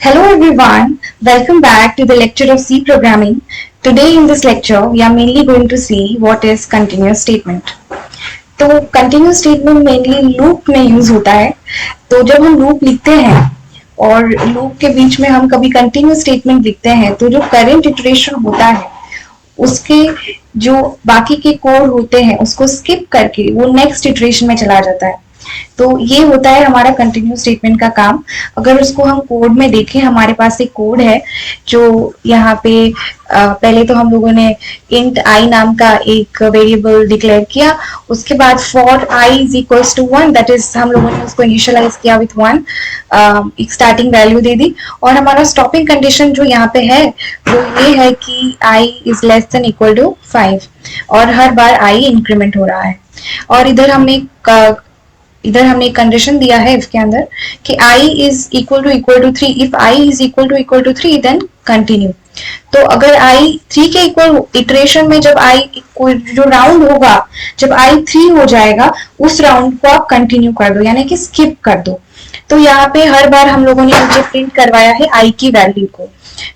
Hello everyone, welcome back to the lecture of C programming. Today in this lecture, we are mainly going to see what is continuous statement. तो continuous statement mainly loop में use होता है. तो जब हम loop लिखते हैं और loop के बीच में हम कभी continuous statement लिखते हैं तो जो current iteration होता है उसके जो बाकी के कोड होते हैं उसको स्किप करके वो नेक्स्ट इटरेशन में चला जाता है. तो ये होता है हमारा कंटिन्यूस स्टेटमेंट का काम. अगर उसको हम कोड में देखें, हमारे पास एक कोड है जो यहाँ पे पहले तो हम लोगों ने इंट आई नाम का एक वेरिएबल डिक्लेयर किया. उसके बाद for I is equals to 1, that is हम लोगों ने उसको इनिशियलाइज किया विथ 1, एक स्टार्टिंग वैल्यू दे दी. और हमारा स्टॉपिंग कंडीशन जो यहाँ पे है वो ये है कि I is less than equal to 5 और हर बार आई इंक्रीमेंट हो रहा है. और इधर हमने एक कंडीशन दिया है इसके अंदर कि i is equal to 3. If i is equal to 3 then continue. तो अगर i 3 के इक्वल इटरेशन में जब i जो राउंड होगा, जब i 3 हो जाएगा उस राउंड को आप कंटिन्यू कर दो, यानी कि स्किप कर दो. तो यहाँ पे हर बार हम लोगों ने नीचे प्रिंट करवाया है i की वैल्यू को.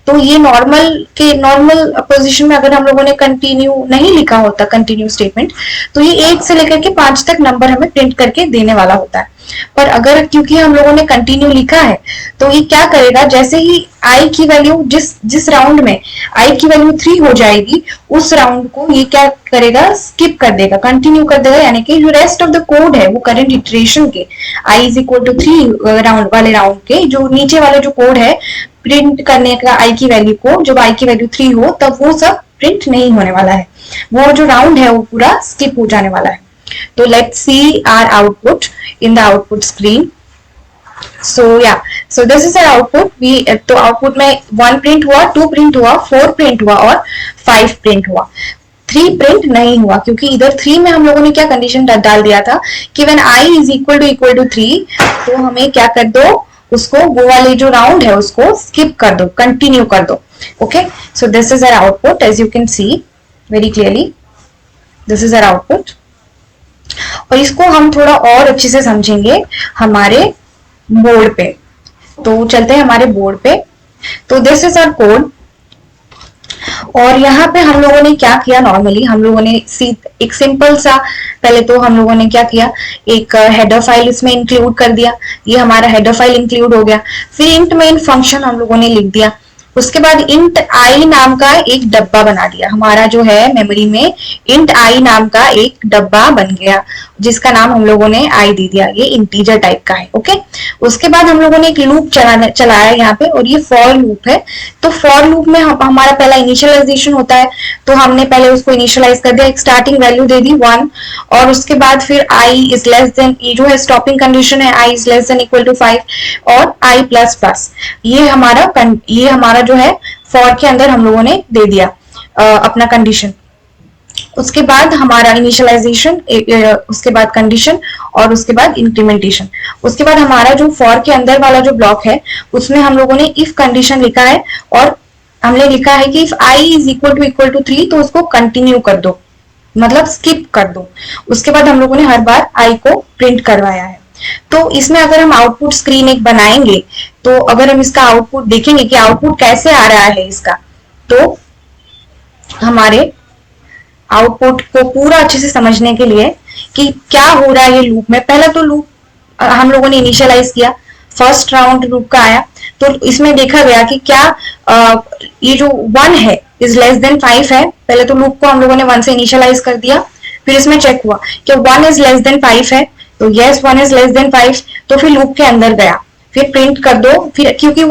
तो ये नॉर्मल पोजीशन में अगर हम लोगों ने कंटिन्यू नहीं लिखा होता कंटिन्यू स्टेटमेंट, तो ये 1 से लेकर के 5 तक नंबर हमें प्रिंट करके देने वाला होता है. पर अगर क्योंकि हम लोगों ने कंटिन्यू लिखा है तो ये क्या करेगा, जैसे ही आई की वैल्यू जिस राउंड में आई की वैल्यू 3 हो जाएगी उस राउंड को ये क्या करेगा, स्किप कर देगा, कंटिन्यू कर देगा. यानी कि जो रेस्ट ऑफ द कोड है वो करंट इटरेशन के आई इज इक्वल टू 3 राउंड वाले राउंड के जो नीचे वाले जो कोड है प्रिंट करने का आई की वैल्यू को, जब आई की वैल्यू 3 हो तब वो सब प्रिंट नहीं होने वाला है. वो जो राउंड है वो पूरा स्किप हो जाने वाला है. तो let's see our output in the output screen. So this is our output. तो आउटपुट में 1 प्रिंट हुआ, 2 प्रिंट हुआ, 4 प्रिंट हुआ और 5 प्रिंट हुआ. 3 प्रिंट नहीं हुआ क्योंकि इधर 3 में हम लोगों ने क्या कंडीशन डाल दिया था कि when i is equal to 3 तो हमें क्या कर दो, उसको वो वाले जो राउंड है उसको स्किप कर दो, कंटिन्यू कर दो. Okay, so this is our output. As you can see very clearly this is our output. और इसको हम थोड़ा और अच्छे से समझेंगे हमारे बोर्ड पे. तो चलते हैं हमारे बोर्ड पे. तो दिस इज आवर कोड. और यहाँ पे हम लोगों ने क्या किया, नॉर्मली हम लोगों ने एक सिंपल सा, पहले तो हम लोगों ने क्या किया, एक हेडर फाइल इसमें इंक्लूड कर दिया. ये हमारा हेडर फाइल इंक्लूड हो गया. फिर इंट मेन फंक्शन हम लोगों ने लिख दिया. उसके बाद इंट आई नाम का एक डब्बा बना दिया. हमारा जो है मेमोरी में इंट आई नाम का एक डब्बा बन गया जिसका नाम हम लोगों ने आई दे दिया. ये इंटीजर टाइप का है. ओके, उसके बाद हम लोगों ने एक लूप चलाया यहाँ पे और ये फॉर लूप है. तो फॉर लूप में हमारा पहला इनिशियलाइजेशन होता है. तो हमने पहले उसको इनिशियलाइज कर दिया, एक स्टार्टिंग वैल्यू दे दी 1. और उसके बाद फिर आई इज लेस देन, ये जो है स्टॉपिंग कंडीशन है, I is less than equal to 5 और आई प्लस प्लस. ये हमारा जो है फॉर के अंदर हम लोगों ने दे दिया अपना कंडीशन. उसके बाद हमारा इनिशियलाइजेशन, उसके बाद कंडीशन और उसके बाद इंक्रीमेंटेशन. उसके बाद हमारा जो फॉर के अंदर वाला जो ब्लॉक है उसमें हम लोगों ने इफ कंडीशन लिखा है और हमने लिखा है कि if I is equal to 3 तो उसको कंटिन्यू कर दो, मतलब स्किप कर दो. उसके बाद हम लोगों ने हर बार आई को प्रिंट करवाया है. तो इसमें अगर हम आउटपुट स्क्रीन एक बनाएंगे तो अगर हम इसका आउटपुट देखेंगे कि आउटपुट कैसे आ रहा है इसका, तो हमारे आउटपुट को पूरा अच्छे से समझने के लिए कि क्या हो रहा है ये लूप में, पहला तो लूप हम लोगों ने इनिशियलाइज किया, फर्स्ट राउंड लूप का आया. तो इसमें देखा गया कि क्या ये जो 1 है इज लेस देन 5 है. पहले तो लूप को हम लोगों ने 1 से इनिशियलाइज कर दिया. फिर इसमें चेक हुआ कि 1 इज लेस देन 5 है, तो यस 1 इज लेस देन 5. तो फिर लूप के अंदर गया, फिर प्रिंट कर दो. फिर क्योंकि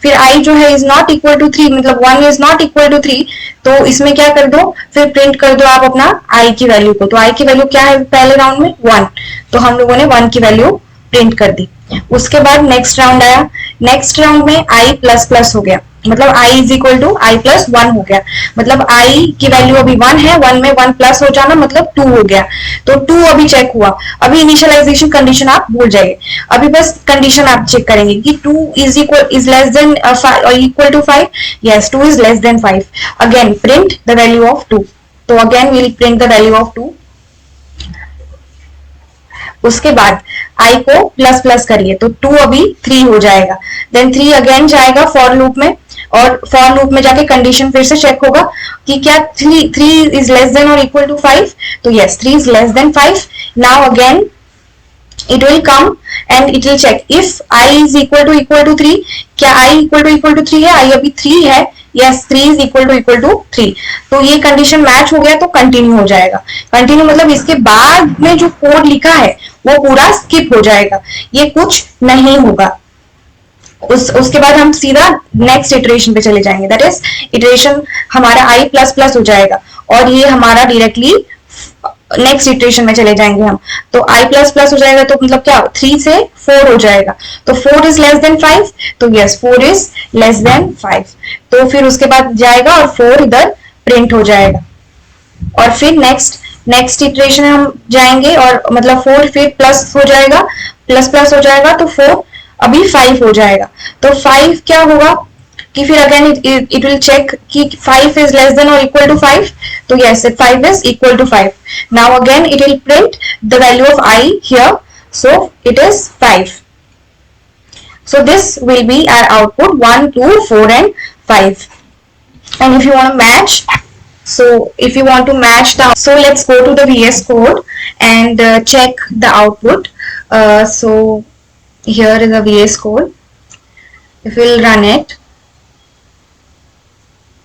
फिर आई जो है इज नॉट इक्वल टू 3, मतलब 1 इज नॉट इक्वल टू 3, तो इसमें क्या कर दो, फिर प्रिंट कर दो आप अपना आई की वैल्यू को. तो आई की वैल्यू क्या है पहले राउंड में 1, तो हम लोगों ने 1 की वैल्यू प्रिंट कर दी. उसके बाद नेक्स्ट राउंड आया. नेक्स्ट राउंड में आई प्लस प्लस हो गया, मतलब i is equal to I plus 1 हो गया. मतलब i की वैल्यू अभी 1 है, 1 में 1 प्लस हो जाना मतलब 2 हो गया. तो 2 अभी चेक हुआ. अभी इनिशियलाइजेशन कंडीशन आप भूल जाइए, अभी बस कंडीशन आप चेक करेंगे कि 2 is less than equal to 5. Yes, 2 is less than 5. Again print the value of 2. तो again we will print the value of 2. उसके बाद i को प्लस प्लस करिए तो 2 अभी 3 हो जाएगा, देन 3 अगेन जाएगा फॉर लूप में, और फॉर लूप में जाके कंडीशन फिर से चेक होगा कि क्या 3 इज लेस देन और इक्वल टू 5, तो yes 3 is less than 5. Now again it will come and it will check if I is equal to 3, क्या I equal to 3 है, I अभी 3 है, yes 3 is equal to 3, तो ये condition match हो गया तो कंटिन्यू हो जाएगा. कंटिन्यू मतलब इसके बाद में जो कोड लिखा है वो पूरा स्किप हो जाएगा, ये कुछ नहीं होगा. उसके बाद हम सीधा नेक्स्ट इटरेशन पे चले जाएंगे, दैट इज इटरेशन हमारा i प्लस प्लस हो जाएगा और ये हमारा डायरेक्टली नेक्स्ट इटरेशन में चले जाएंगे हम. तो i प्लस प्लस हो जाएगा तो मतलब क्या 3 से 4 हो जाएगा, तो 4 इज लेस देन 5, तो यस 4 इज लेस देन 5. तो फिर उसके बाद जाएगा और 4 इधर प्रिंट हो जाएगा, और फिर नेक्स्ट इटरेशन हम जाएंगे और मतलब 4 फिर प्लस हो जाएगा, प्लस प्लस हो जाएगा तो 4 अभी 5 हो जाएगा. तो 5 क्या होगा कि फिर अगेन इट विल चेक कि 5 इज लेस देन और इक्वल टू 5, तो yes 5 is equal to 5. Now again it will print the value of i here, so it is 5. So this will be our output 1, 2, 4 and 5. And if you want to match, so if you want to match the, so let's go to the VS Code and check the output. So here is the VS Code. If we'll run it,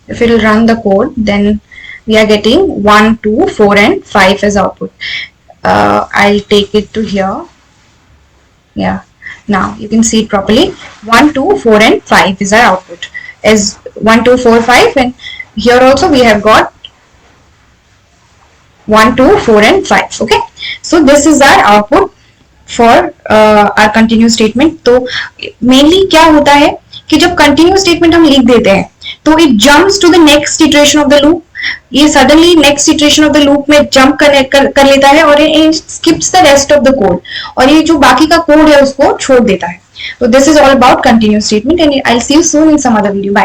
if we'll run the code, then we are getting 1, 2, 4 and 5 as output. I'll take it to here. Yeah, now you can see it properly. 1, 2, 4 and 5 is our output, as 1, 2, 4, 5, and here also we have got 1, 2, 4 and 5. Okay, so this is our output for our continuous statement. तो mainly क्या होता है कि जब continuous statement हम लिख देते हैं तो it jumps to the next iteration of the loop. ये suddenly next iteration of the loop में jump कर लेता है और ये skips the rest of the code, और ये जो बाकी का कोड है उसको छोड़ देता है. तो this is all about continuous statement and I'll see you soon in some other video. Bye.